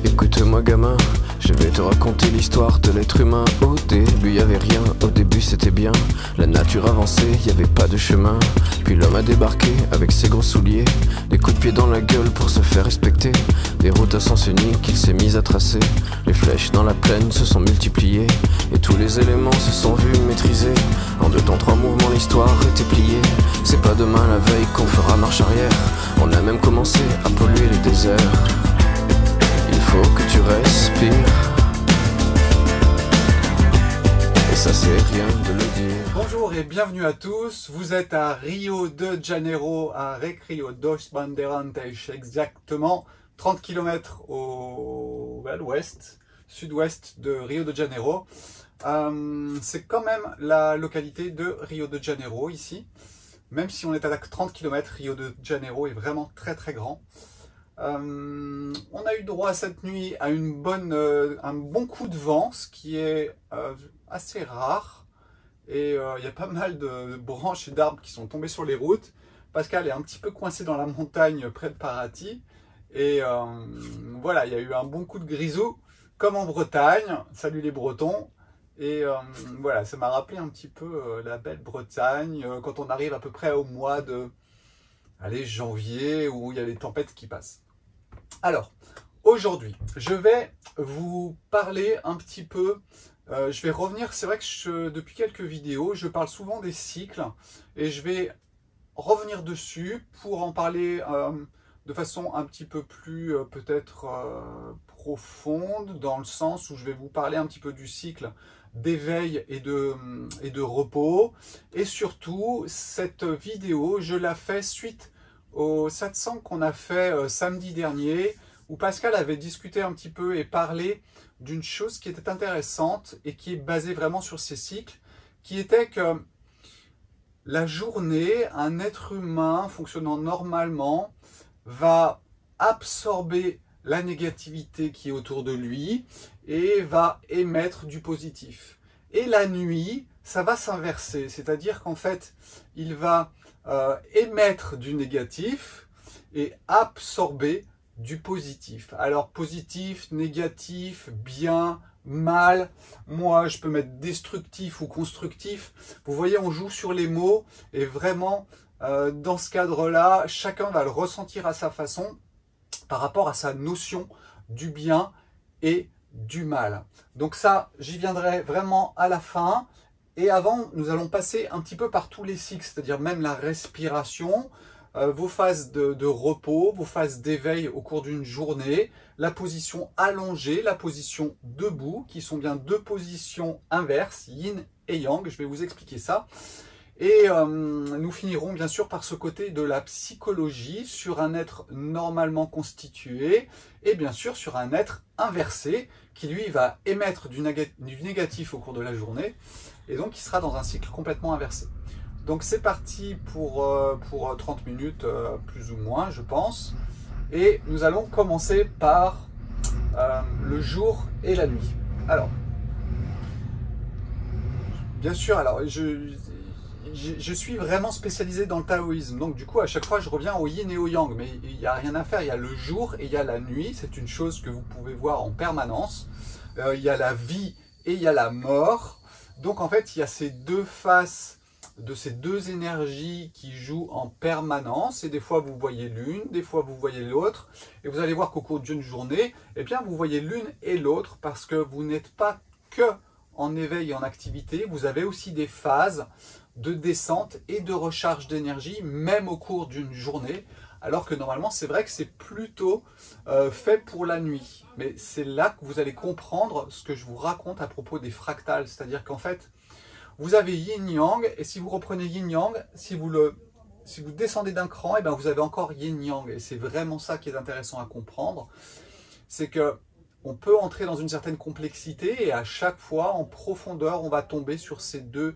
Écoute-moi gamin, je vais te raconter l'histoire de l'être humain. Au début y avait rien, au début c'était bien. La nature avançait, y avait pas de chemin. Puis l'homme a débarqué avec ses gros souliers, des coups de pied dans la gueule pour se faire respecter. Des routes à sens unique qu'il s'est mis à tracer. Les flèches dans la plaine se sont multipliées, et tous les éléments se sont vus maîtrisés. En 2 temps 3 mouvements l'histoire était pliée. C'est pas demain la veille qu'on fera marche arrière. On a même commencé à polluer les déserts. Il faut que tu respires, et ça c'est rien de le dire. Bonjour et bienvenue à tous, vous êtes à Rio de Janeiro, à Recreio dos Bandeirantes, exactement 30 km à l'ouest, sud-ouest de Rio de Janeiro. C'est quand même la localité de Rio de Janeiro ici, même si on est à 30 km, Rio de Janeiro est vraiment très très grand. On a eu droit cette nuit à un bon coup de vent, ce qui est assez rare. Et il y a pas mal de branches et d'arbres qui sont tombés sur les routes. Pascal est un petit peu coincé dans la montagne près de Paraty. Et voilà, il y a eu un bon coup de grisou, comme en Bretagne. Salut les Bretons. Et voilà, ça m'a rappelé un petit peu la belle Bretagne, quand on arrive à peu près au mois de janvier, où il y a les tempêtes qui passent. Alors, aujourd'hui, je vais vous parler un petit peu, je vais revenir, c'est vrai que depuis quelques vidéos, je parle souvent des cycles, et je vais revenir dessus pour en parler de façon un petit peu plus peut-être profonde, dans le sens où je vais vous parler un petit peu du cycle d'éveil et de repos. Et surtout, cette vidéo, je la fais suite au satsang qu'on a fait samedi dernier, où Pascal avait discuté un petit peu et parlé d'une chose qui était intéressante et qui est basée vraiment sur ces cycles, qui était que la journée, un être humain fonctionnant normalement va absorber la négativité qui est autour de lui et va émettre du positif. Et la nuit, ça va s'inverser, c'est-à-dire qu'en fait, il va émettre du négatif et absorber du positif. Alors positif, négatif, bien, mal, moi je peux mettre destructif ou constructif. Vous voyez, on joue sur les mots et vraiment dans ce cadre-là, chacun va le ressentir à sa façon par rapport à sa notion du bien et du mal. Donc ça, j'y viendrai vraiment à la fin. Et avant, nous allons passer un petit peu par tous les cycles, c'est-à-dire même la respiration, vos phases de repos, vos phases d'éveil au cours d'une journée, la position allongée, la position debout, qui sont bien 2 positions inverses, yin et yang. Je vais vous expliquer ça. Et nous finirons bien sûr par ce côté de la psychologie sur un être normalement constitué et bien sûr sur un être inversé qui lui va émettre du négatif au cours de la journée et donc qui sera dans un cycle complètement inversé. Donc c'est parti pour 30 minutes plus ou moins je pense, et nous allons commencer par le jour et la nuit. Alors bien sûr, alors je suis vraiment spécialisé dans le taoïsme, donc du coup à chaque fois je reviens au yin et au yang, mais il n'y a rien à faire, il y a le jour et il y a la nuit, c'est une chose que vous pouvez voir en permanence, il y a la vie et il y a la mort, donc en fait il y a ces 2 faces de ces 2 énergies qui jouent en permanence, et des fois vous voyez l'une, des fois vous voyez l'autre, et vous allez voir qu'au cours d'une journée, eh bien vous voyez l'une et l'autre, parce que vous n'êtes pas que en éveil et en activité, vous avez aussi des phases de descente et de recharge d'énergie, même au cours d'une journée, alors que normalement c'est vrai que c'est plutôt fait pour la nuit. Mais c'est là que vous allez comprendre ce que je vous raconte à propos des fractales, c'est-à-dire qu'en fait, vous avez yin-yang, et si vous reprenez yin-yang, si vous descendez d'un cran, et bien vous avez encore yin-yang, et c'est vraiment ça qui est intéressant à comprendre, c'est que on peut entrer dans une certaine complexité, et à chaque fois, en profondeur, on va tomber sur ces deux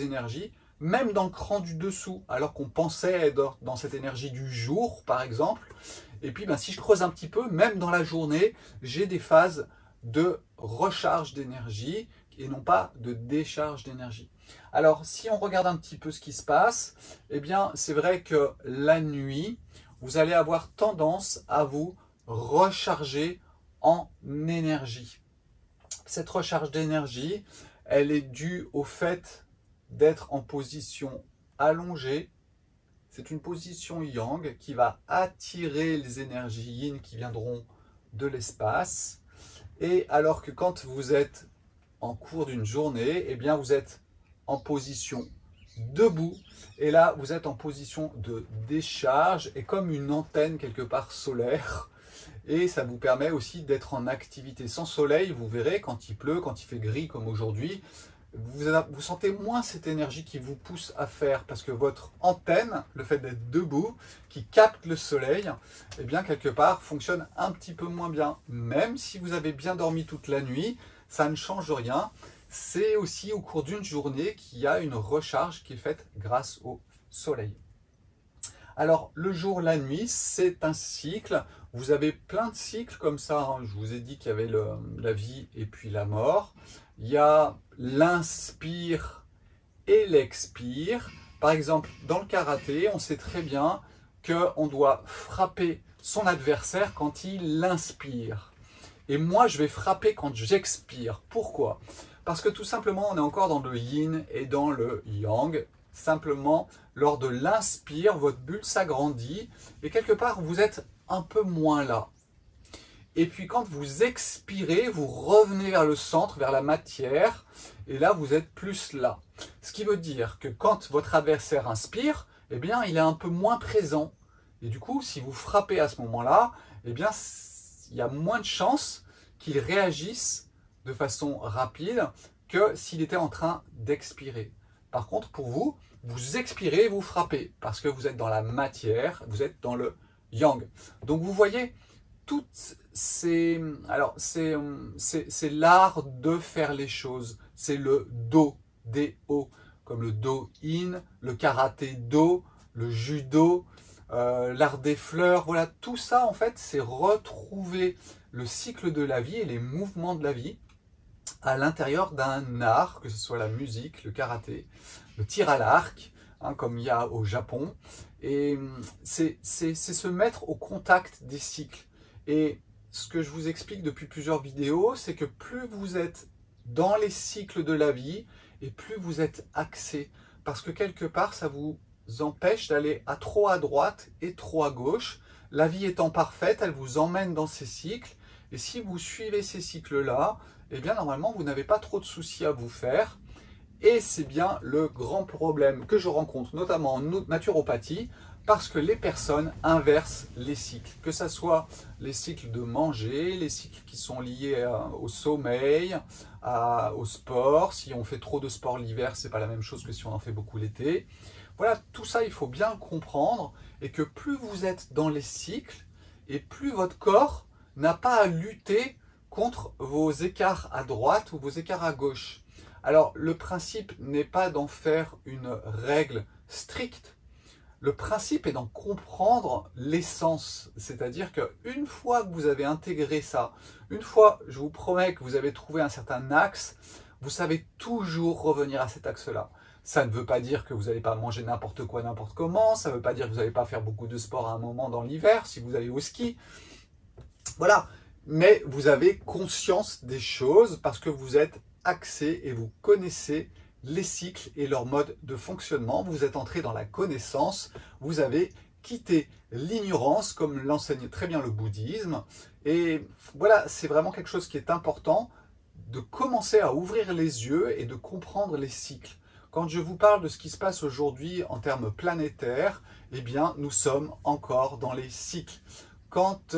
énergies, même dans le cran du dessous, alors qu'on pensait être dans cette énergie du jour, par exemple. Et puis, si je creuse un petit peu, même dans la journée, j'ai des phases de recharge d'énergie et non pas de décharge d'énergie. Alors, si on regarde un petit peu ce qui se passe, eh bien, c'est vrai que la nuit, vous allez avoir tendance à vous recharger en énergie. Cette recharge d'énergie, elle est due au fait d'être en position allongée. C'est une position yang qui va attirer les énergies yin qui viendront de l'espace. Et alors que quand vous êtes en cours d'une journée, eh bien vous êtes en position debout. Et là, vous êtes en position de décharge et comme une antenne quelque part solaire. Et ça vous permet aussi d'être en activité. Sans soleil, vous verrez, quand il pleut, quand il fait gris comme aujourd'hui, vous sentez moins cette énergie qui vous pousse à faire parce que votre antenne, le fait d'être debout, qui capte le soleil, eh bien quelque part fonctionne un petit peu moins bien. Même si vous avez bien dormi toute la nuit, ça ne change rien. C'est aussi au cours d'une journée qu'il y a une recharge qui est faite grâce au soleil. Alors le jour, la nuit, c'est un cycle. Vous avez plein de cycles comme ça. Hein. Je vous ai dit qu'il y avait la vie et puis la mort. Il y a l'inspire et l'expire. Par exemple, dans le karaté, on sait très bien qu'on doit frapper son adversaire quand il inspire. Et moi, je vais frapper quand j'expire. Pourquoi? Parce que tout simplement, on est encore dans le yin et dans le yang. Simplement, lors de l'inspire, votre bulle s'agrandit et quelque part, vous êtes un peu moins là. Et puis quand vous expirez, vous revenez vers le centre, vers la matière, et là vous êtes plus là. Ce qui veut dire que quand votre adversaire inspire, eh bien il est un peu moins présent. Et du coup, si vous frappez à ce moment-là, eh bien il y a moins de chances qu'il réagisse de façon rapide que s'il était en train d'expirer. Par contre, pour vous, vous expirez et vous frappez, parce que vous êtes dans la matière, vous êtes dans le yang. Donc vous voyez, toutes ces... Alors, c'est l'art de faire les choses. C'est le do, D-O, comme le do-in, le karaté-do, le judo, l'art des fleurs. Voilà, tout ça, en fait, c'est retrouver le cycle de la vie et les mouvements de la vie à l'intérieur d'un art, que ce soit la musique, le karaté, le tir à l'arc, hein, comme il y a au Japon. Et c'est se mettre au contact des cycles. Et ce que je vous explique depuis plusieurs vidéos, c'est que plus vous êtes dans les cycles de la vie, et plus vous êtes axé. Parce que quelque part, ça vous empêche d'aller trop à droite et trop à gauche. La vie étant parfaite, elle vous emmène dans ces cycles. Et si vous suivez ces cycles-là, eh bien normalement, vous n'avez pas trop de soucis à vous faire. Et c'est bien le grand problème que je rencontre, notamment en naturopathie, parce que les personnes inversent les cycles. Que ce soit les cycles de manger, les cycles qui sont liés au sommeil, au sport. Si on fait trop de sport l'hiver, c'est pas la même chose que si on en fait beaucoup l'été. Voilà, tout ça, il faut bien comprendre. Et que plus vous êtes dans les cycles, et plus votre corps n'a pas à lutter contre vos écarts à droite ou vos écarts à gauche. Alors, le principe n'est pas d'en faire une règle stricte. Le principe est d'en comprendre l'essence. C'est-à-dire qu'une fois que vous avez intégré ça, une fois, je vous promets que vous avez trouvé un certain axe, vous savez toujours revenir à cet axe-là. Ça ne veut pas dire que vous n'allez pas manger n'importe quoi, n'importe comment. Ça ne veut pas dire que vous n'allez pas faire beaucoup de sport à un moment dans l'hiver, si vous allez au ski. Voilà. Mais vous avez conscience des choses parce que vous êtes axé et vous connaissez les cycles et leur mode de fonctionnement. Vous êtes entré dans la connaissance, vous avez quitté l'ignorance, comme l'enseigne très bien le bouddhisme. Et voilà, c'est vraiment quelque chose qui est important, de commencer à ouvrir les yeux et de comprendre les cycles. Quand je vous parle de ce qui se passe aujourd'hui en termes planétaires, eh bien, nous sommes encore dans les cycles. Quand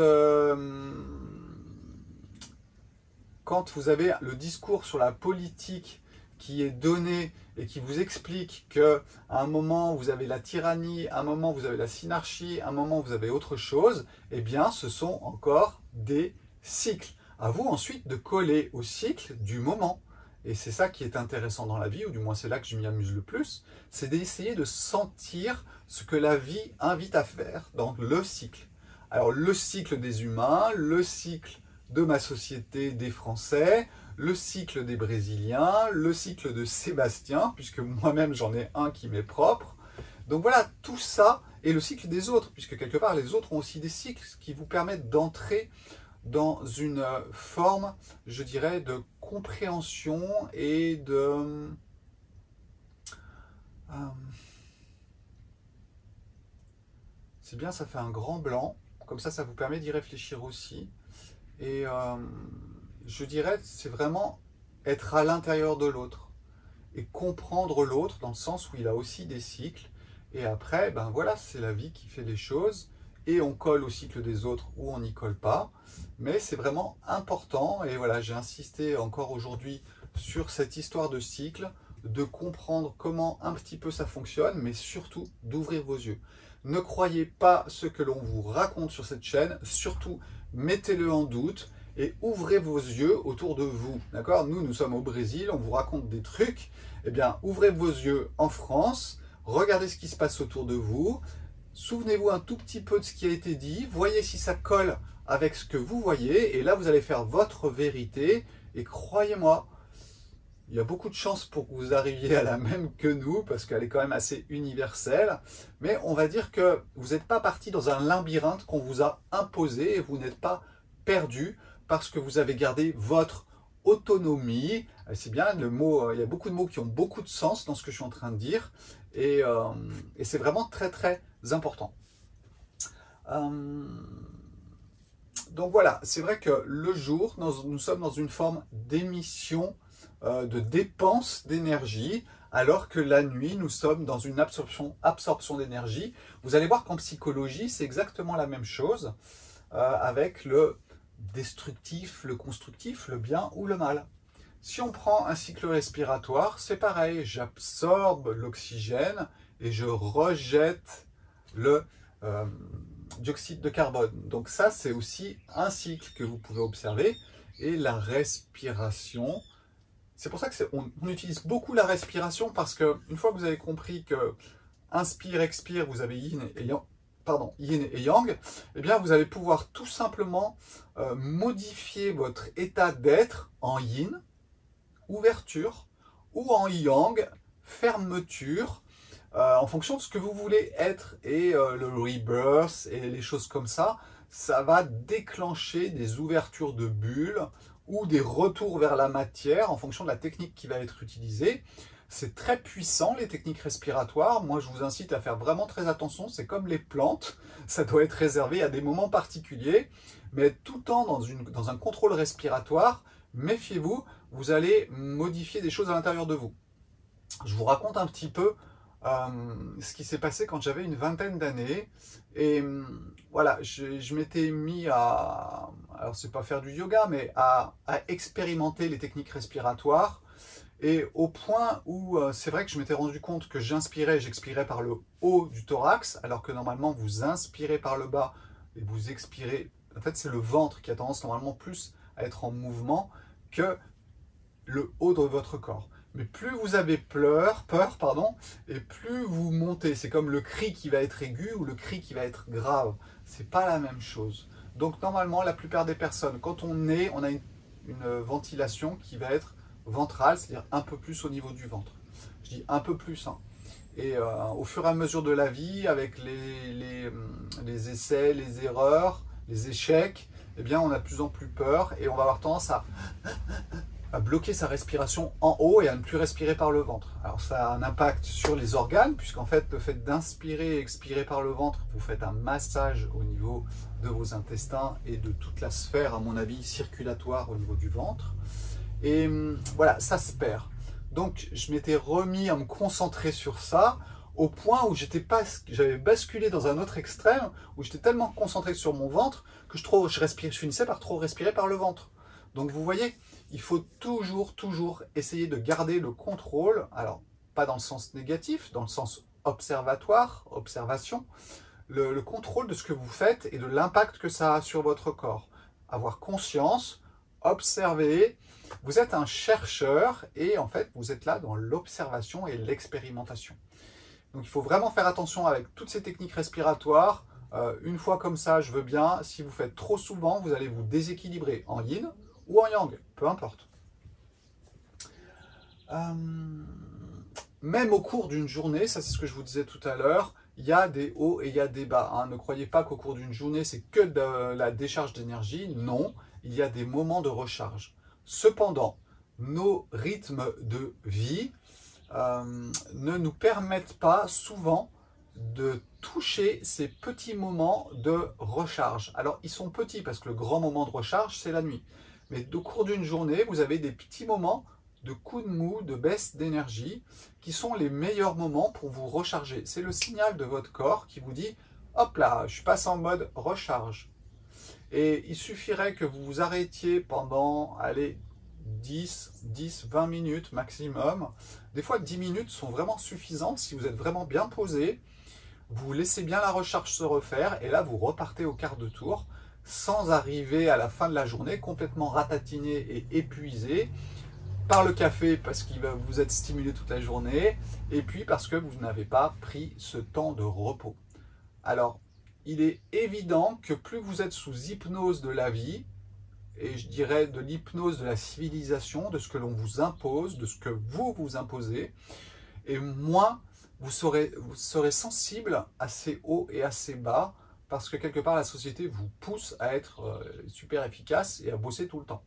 vous avez le discours sur la politique qui est donné et qui vous explique qu'à un moment vous avez la tyrannie, à un moment vous avez la synarchie, à un moment vous avez autre chose, eh bien ce sont encore des cycles. À vous ensuite de coller au cycle du moment. Et c'est ça qui est intéressant dans la vie, ou du moins c'est là que je m'y amuse le plus, c'est d'essayer de sentir ce que la vie invite à faire dans le cycle. Alors le cycle des humains, le cycle de ma société des Français, le cycle des Brésiliens, le cycle de Sébastien, puisque moi-même j'en ai un qui m'est propre, Donc voilà, tout ça est le cycle des autres, puisque quelque part les autres ont aussi des cycles qui vous permettent d'entrer dans une forme, je dirais, de compréhension et de... c'est bien, ça fait un grand blanc, comme ça vous permet d'y réfléchir aussi. Et je dirais, c'est vraiment être à l'intérieur de l'autre et comprendre l'autre dans le sens où il a aussi des cycles. Et après, ben voilà, c'est la vie qui fait les choses et on colle au cycle des autres ou on n'y colle pas. Mais c'est vraiment important et voilà, j'ai insisté encore aujourd'hui sur cette histoire de cycle, de comprendre comment un petit peu ça fonctionne, mais surtout d'ouvrir vos yeux. Ne croyez pas ce que l'on vous raconte sur cette chaîne, surtout mettez-le en doute et ouvrez vos yeux autour de vous. D'accord? Nous sommes au Brésil, on vous raconte des trucs. Eh bien, ouvrez vos yeux en France, regardez ce qui se passe autour de vous, souvenez-vous un tout petit peu de ce qui a été dit, voyez si ça colle avec ce que vous voyez, et là vous allez faire votre vérité, et croyez-moi, il y a beaucoup de chances pour que vous arriviez à la même que nous, parce qu'elle est quand même assez universelle, mais on va dire que vous n'êtes pas parti dans un labyrinthe qu'on vous a imposé, et vous n'êtes pas perdu, parce que vous avez gardé votre autonomie. C'est bien, le mot, il y a beaucoup de mots qui ont beaucoup de sens dans ce que je suis en train de dire, et c'est vraiment très très important. Donc voilà, c'est vrai que le jour, nous sommes dans une forme d'émission, de dépense d'énergie, alors que la nuit, nous sommes dans une absorption d'énergie. Vous allez voir qu'en psychologie, c'est exactement la même chose, avec le destructif, le constructif, le bien ou le mal. Si on prend un cycle respiratoire, c'est pareil, j'absorbe l'oxygène et je rejette le dioxyde de carbone. Donc ça, c'est aussi un cycle que vous pouvez observer. Et la respiration, c'est pour ça qu'on utilise beaucoup la respiration, parce qu'une fois que vous avez compris que inspire, expire, vous avez yin et yang, eh bien vous allez pouvoir tout simplement modifier votre état d'être en yin, ouverture, ou en yang, fermeture, en fonction de ce que vous voulez être. Et le rebirth et les choses comme ça, ça va déclencher des ouvertures de bulles ou des retours vers la matière en fonction de la technique qui va être utilisée. C'est très puissant, les techniques respiratoires. Moi, je vous incite à faire vraiment très attention. C'est comme les plantes, ça doit être réservé à des moments particuliers. Mais tout le temps dans un contrôle respiratoire, méfiez-vous, vous allez modifier des choses à l'intérieur de vous. Je vous raconte un petit peu ce qui s'est passé quand j'avais une vingtaine d'années. Et voilà, je m'étais mis à, alors c'est pas faire du yoga, mais à expérimenter les techniques respiratoires. Et au point où c'est vrai que je m'étais rendu compte que j'expirais par le haut du thorax, alors que normalement vous inspirez par le bas et vous expirez. En fait, c'est le ventre qui a tendance normalement plus à être en mouvement que le haut de votre corps. Mais plus vous avez peur, et plus vous montez. C'est comme le cri qui va être aigu ou le cri qui va être grave. C'est pas la même chose. Donc normalement, la plupart des personnes, quand on naît, on a une ventilation qui va être ventrale, c'est-à-dire un peu plus au niveau du ventre. Je dis un peu plus, hein. Et au fur et à mesure de la vie, avec les essais, les erreurs, les échecs, eh bien on a de plus en plus peur et on va avoir tendance à bloquer sa respiration en haut et à ne plus respirer par le ventre. Alors ça a un impact sur les organes, puisqu'en fait le fait d'inspirer et expirer par le ventre, vous faites un massage au niveau de vos intestins et de toute la sphère, à mon avis, circulatoire au niveau du ventre. Et voilà, ça se perd. Donc je m'étais remis à me concentrer sur ça, au point où j'avais basculé dans un autre extrême, où j'étais tellement concentré sur mon ventre que je finissais par trop respirer par le ventre. Donc vous voyez, il faut toujours essayer de garder le contrôle, alors pas dans le sens négatif, dans le sens observatoire, observation, le contrôle de ce que vous faites et de l'impact que ça a sur votre corps. Avoir conscience, observer, vous êtes un chercheur et en fait vous êtes là dans l'observation et l'expérimentation. Donc il faut vraiment faire attention avec toutes ces techniques respiratoires. Une fois comme ça, je veux bien. Si vous faites trop souvent, vous allez vous déséquilibrer en yin ou en yang, peu importe. même au cours d'une journée, ça c'est ce que je vous disais tout à l'heure, il y a des hauts et il y a des bas. Hein. Ne croyez pas qu'au cours d'une journée, c'est que de la décharge d'énergie. Non, il y a des moments de recharge. Cependant, nos rythmes de vie ne nous permettent pas souvent de toucher ces petits moments de recharge. Alors, ils sont petits parce que le grand moment de recharge, c'est la nuit. Mais au cours d'une journée, vous avez des petits moments de coups de mou, de baisse d'énergie, qui sont les meilleurs moments pour vous recharger. C'est le signal de votre corps qui vous dit « Hop là, je passe en mode recharge ». Et il suffirait que vous vous arrêtiez pendant, allez, 20 minutes maximum. Des fois, 10 minutes sont vraiment suffisantes si vous êtes vraiment bien posé. Vous laissez bien la recharge se refaire et là, vous repartez au quart de tour sans arriver à la fin de la journée complètement ratatiné et épuisé par le café parce qu'il va vous être stimulé toute la journée et puis parce que vous n'avez pas pris ce temps de repos. Alors, il est évident que plus vous êtes sous hypnose de la vie, et je dirais de l'hypnose de la civilisation, de ce que l'on vous impose, de ce que vous vous imposez, et moins vous serez sensible à ces hauts et à ces bas, parce que quelque part la société vous pousse à être super efficace et à bosser tout le temps.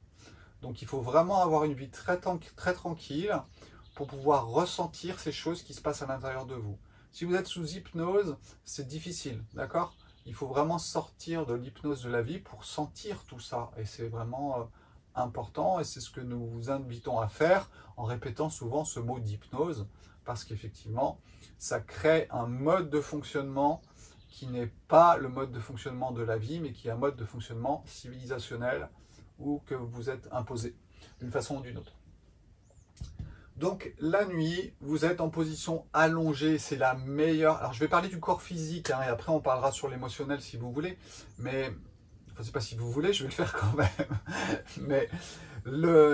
Donc il faut vraiment avoir une vie très tranquille pour pouvoir ressentir ces choses qui se passent à l'intérieur de vous. Si vous êtes sous hypnose, c'est difficile, d'accord ? Il faut vraiment sortir de l'hypnose de la vie pour sentir tout ça. Et c'est vraiment important et c'est ce que nous vous invitons à faire en répétant souvent ce mot d'hypnose parce qu'effectivement, ça crée un mode de fonctionnement qui n'est pas le mode de fonctionnement de la vie, mais qui est un mode de fonctionnement civilisationnel ou que vous êtes imposé d'une façon ou d'une autre. Donc la nuit, vous êtes en position allongée, c'est la meilleure. Alors je vais parler du corps physique hein, et après on parlera sur l'émotionnel si vous voulez, mais enfin c'est pas si vous voulez, je vais le faire quand même. Mais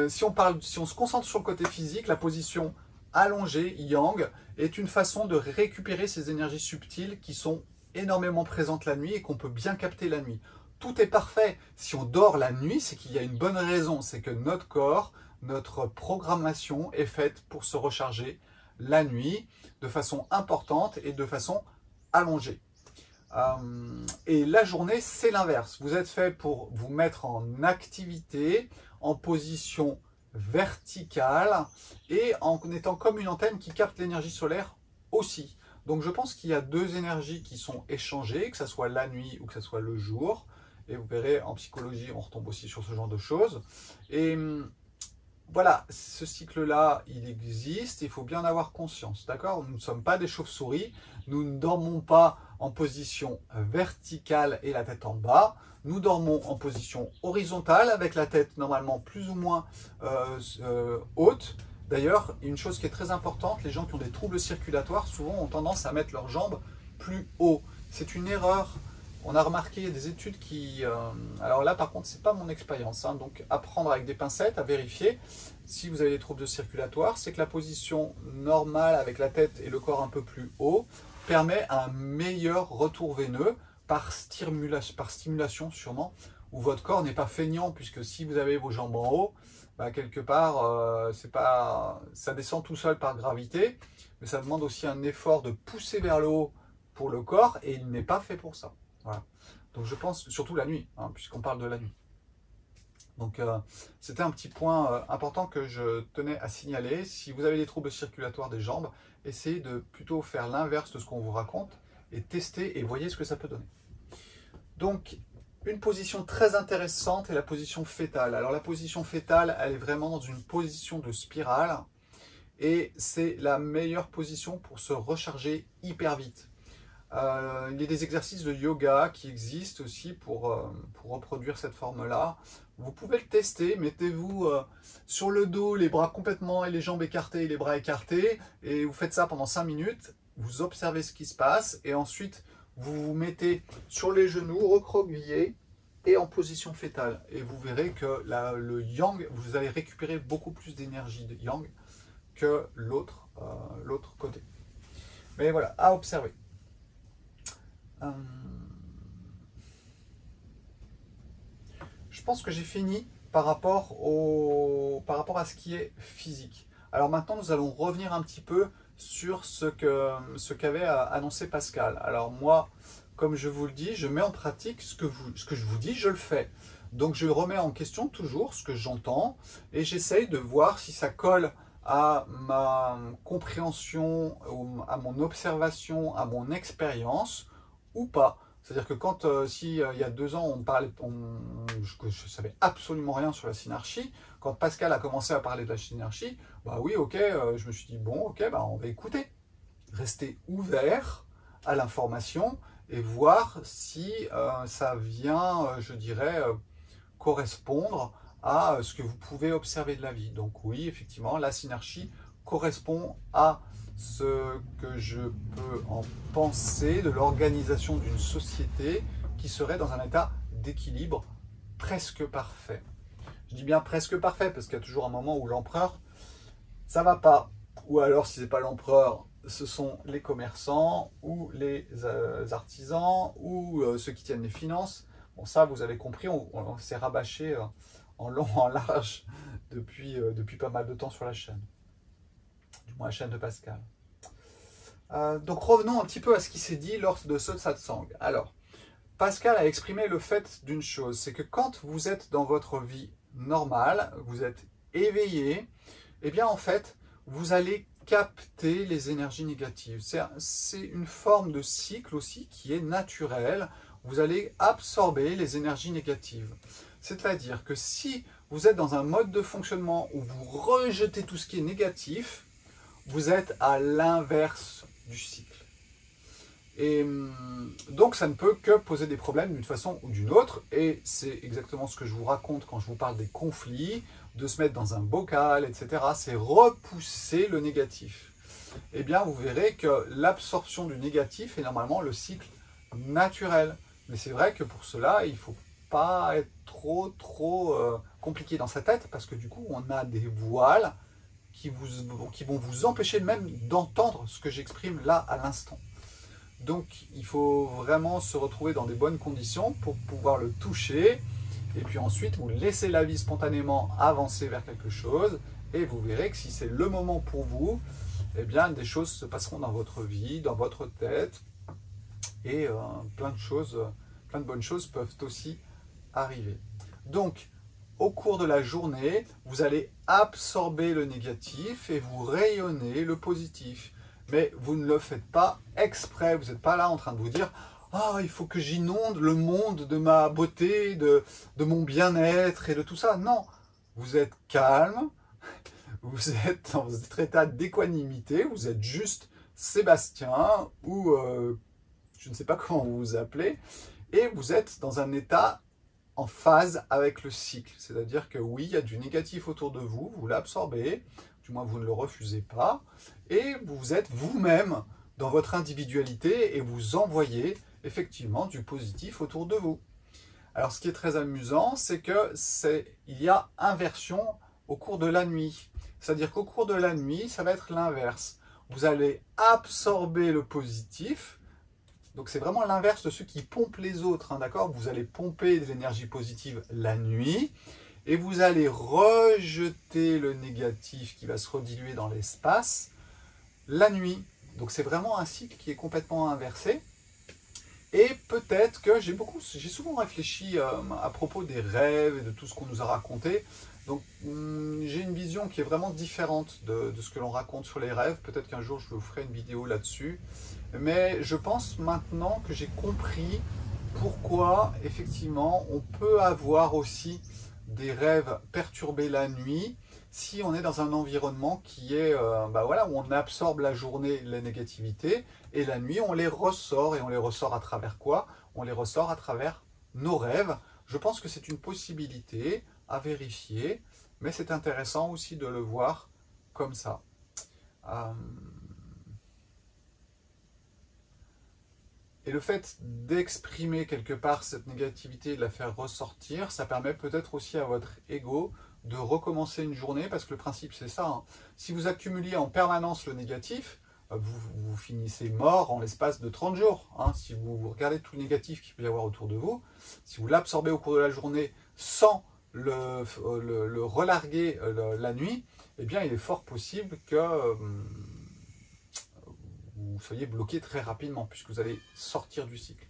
si on se concentre sur le côté physique, la position allongée, yang, est une façon de récupérer ces énergies subtiles qui sont énormément présentes la nuit et qu'on peut bien capter la nuit. Tout est parfait. Si on dort la nuit, c'est qu'il y a une bonne raison, c'est que notre corps, notre programmation est faite pour se recharger la nuit de façon importante et de façon allongée. Et la journée, c'est l'inverse. Vous êtes fait pour vous mettre en activité, en position verticale et en étant comme une antenne qui capte l'énergie solaire aussi. Donc je pense qu'il y a deux énergies qui sont échangées, que ce soit la nuit ou que ce soit le jour. Et vous verrez, en psychologie, on retombe aussi sur ce genre de choses. Et voilà, ce cycle-là, il existe, il faut bien en avoir conscience, d'accord? Nous ne sommes pas des chauves-souris, nous ne dormons pas en position verticale et la tête en bas, nous dormons en position horizontale avec la tête normalement plus ou moins haute. D'ailleurs, une chose qui est très importante, les gens qui ont des troubles circulatoires, souvent ont tendance à mettre leurs jambes plus haut. C'est une erreur. On a remarqué, il y a des études qui... alors là, par contre, ce n'est pas mon expérience. Hein, donc, à prendre avec des pincettes, à vérifier. Si vous avez des troubles circulatoires, c'est que la position normale avec la tête et le corps un peu plus haut permet un meilleur retour veineux par stimulation sûrement, où votre corps n'est pas feignant, puisque si vous avez vos jambes en haut, bah, quelque part, ça descend tout seul par gravité, mais ça demande aussi un effort de pousser vers le haut pour le corps, et il n'est pas fait pour ça. Voilà. Donc je pense, surtout la nuit, hein, puisqu'on parle de la nuit. Donc c'était un petit point important que je tenais à signaler. Si vous avez des troubles circulatoires des jambes, essayez de plutôt faire l'inverse de ce qu'on vous raconte et tester et voyez ce que ça peut donner. Donc une position très intéressante est la position fétale. Alors la position fétale, elle est vraiment dans une position de spirale et c'est la meilleure position pour se recharger hyper vite. Il y a des exercices de yoga qui existent aussi pour reproduire cette forme-là. Vous pouvez le tester, mettez-vous sur le dos, les bras complètement et les jambes écartées et les bras écartés, et vous faites ça pendant 5 minutes, vous observez ce qui se passe, et ensuite vous vous mettez sur les genoux, recroquevillés, et en position fétale. Et vous verrez que le yang, vous allez récupérer beaucoup plus d'énergie de yang que l'autre côté. Mais voilà, à observer. Je pense que j'ai fini par rapport à ce qui est physique. Alors maintenant, nous allons revenir un petit peu sur ce qu'avait annoncé Pascal. Alors moi, comme je vous le dis, je mets en pratique ce que je vous dis, je le fais. Donc je remets en question toujours ce que j'entends et j'essaye de voir si ça colle à ma compréhension, à mon observation, à mon expérience ou pas. C'est-à-dire que quand, il y a 2 ans, je ne savais absolument rien sur la synarchie, quand Pascal a commencé à parler de la synarchie, bah oui, ok, je me suis dit, bon, ok, bah on va écouter. Rester ouvert à l'information et voir si ça vient, je dirais, correspondre à ce que vous pouvez observer de la vie. Donc oui, effectivement, la synarchie correspond à ce que je peux en penser de l'organisation d'une société qui serait dans un état d'équilibre presque parfait. Je dis bien presque parfait parce qu'il y a toujours un moment où l'empereur, ça va pas. Ou alors, si ce n'est pas l'empereur, ce sont les commerçants ou les artisans ou ceux qui tiennent les finances. Bon, ça, vous avez compris, on s'est rabâché en long, en large depuis pas mal de temps sur la chaîne. Du moins la chaîne de Pascal. Donc revenons un petit peu à ce qui s'est dit lors de ce satsang. Alors, Pascal a exprimé le fait d'une chose, c'est que quand vous êtes dans votre vie normale, vous êtes éveillé, eh bien en fait, vous allez capter les énergies négatives. C'est une forme de cycle aussi qui est naturelle. Vous allez absorber les énergies négatives. C'est-à-dire que si vous êtes dans un mode de fonctionnement où vous rejetez tout ce qui est négatif, vous êtes à l'inverse du cycle. Et donc ça ne peut que poser des problèmes d'une façon ou d'une autre, et c'est exactement ce que je vous raconte quand je vous parle des conflits, de se mettre dans un bocal, etc. C'est repousser le négatif. Eh bien, vous verrez que l'absorption du négatif est normalement le cycle naturel. Mais c'est vrai que pour cela, il ne faut pas être trop compliqué dans sa tête, parce que du coup, on a des voiles qui vont vous empêcher même d'entendre ce que j'exprime là à l'instant. Donc, il faut vraiment se retrouver dans des bonnes conditions pour pouvoir le toucher. Et puis ensuite, vous laissez la vie spontanément avancer vers quelque chose. Et vous verrez que si c'est le moment pour vous, eh bien, des choses se passeront dans votre vie, dans votre tête. Et plein de bonnes choses peuvent aussi arriver. Donc, au cours de la journée, vous allez absorber le négatif et vous rayonnez le positif. Mais vous ne le faites pas exprès, vous n'êtes pas là en train de vous dire « Ah, il faut que j'inonde le monde de ma beauté, de mon bien-être et de tout ça. » Non, vous êtes calme, vous êtes dans votre état d'équanimité, vous êtes juste Sébastien ou je ne sais pas comment vous vous appelez, et vous êtes dans un état en phase avec le cycle. C'est-à-dire que oui, il y a du négatif autour de vous, vous l'absorbez, du moins vous ne le refusez pas, et vous êtes vous-même dans votre individualité et vous envoyez effectivement du positif autour de vous. Alors ce qui est très amusant, c'est qu'il y a inversion au cours de la nuit. C'est-à-dire qu'au cours de la nuit, ça va être l'inverse. Vous allez absorber le positif. Donc c'est vraiment l'inverse de ceux qui pompent les autres, hein, d'accord? Vous allez pomper des énergies positives la nuit et vous allez rejeter le négatif qui va se rediluer dans l'espace la nuit. Donc c'est vraiment un cycle qui est complètement inversé. Et peut-être que j'ai souvent réfléchi à propos des rêves et de tout ce qu'on nous a raconté. Donc j'ai une vision qui est vraiment différente de ce que l'on raconte sur les rêves. Peut-être qu'un jour je vous ferai une vidéo là-dessus. Mais je pense maintenant que j'ai compris pourquoi effectivement on peut avoir aussi des rêves perturbés la nuit si on est dans un environnement qui est voilà, où on absorbe la journée les négativités et la nuit on les ressort. Et on les ressort à travers quoi? On les ressort à travers nos rêves. Je pense que c'est une possibilité à vérifier, mais c'est intéressant aussi de le voir comme ça. Et le fait d'exprimer quelque part cette négativité et de la faire ressortir, ça permet peut-être aussi à votre ego de recommencer une journée, parce que le principe c'est ça, hein. Si vous accumuliez en permanence le négatif, vous finissez mort en l'espace de 30 jours. Hein. Si vous regardez tout le négatif qu'il peut y avoir autour de vous, si vous l'absorbez au cours de la journée sans le relarguer la nuit, eh bien il est fort possible que vous soyez bloqué très rapidement, puisque vous allez sortir du cycle.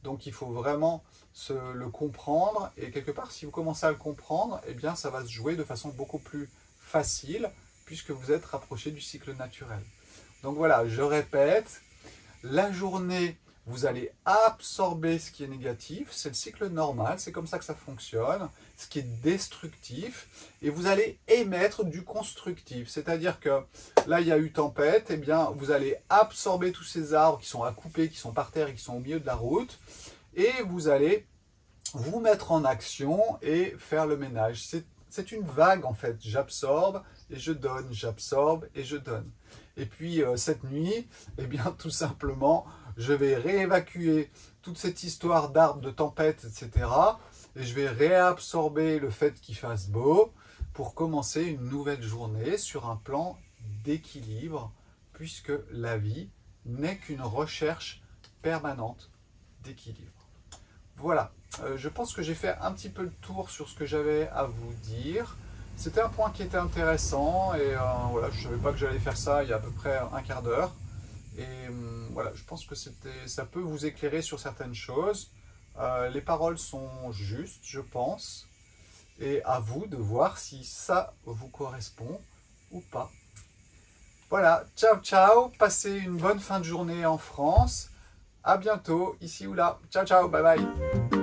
Donc il faut vraiment le comprendre, et quelque part, si vous commencez à le comprendre, eh bien ça va se jouer de façon beaucoup plus facile, puisque vous êtes rapproché du cycle naturel. Donc voilà, je répète, la journée, vous allez absorber ce qui est négatif, c'est le cycle normal, c'est comme ça que ça fonctionne, ce qui est destructif, et vous allez émettre du constructif, c'est-à-dire que là il y a eu tempête, et bien vous allez absorber tous ces arbres qui sont à couper, qui sont par terre et qui sont au milieu de la route, et vous allez vous mettre en action et faire le ménage. C'est une vague en fait, j'absorbe et je donne, j'absorbe et je donne. Et puis cette nuit, eh bien tout simplement, je vais réévacuer toute cette histoire d'arbres, de tempête, etc. Et je vais réabsorber le fait qu'il fasse beau pour commencer une nouvelle journée sur un plan d'équilibre, puisque la vie n'est qu'une recherche permanente d'équilibre. Voilà, je pense que j'ai fait un petit peu le tour sur ce que j'avais à vous dire. C'était un point qui était intéressant et voilà, je ne savais pas que j'allais faire ça il y a à peu près un quart d'heure. Et voilà, je pense que ça peut vous éclairer sur certaines choses. Les paroles sont justes, je pense. Et à vous de voir si ça vous correspond ou pas. Voilà, ciao ciao, passez une bonne fin de journée en France. À bientôt, ici ou là. Ciao ciao, bye bye.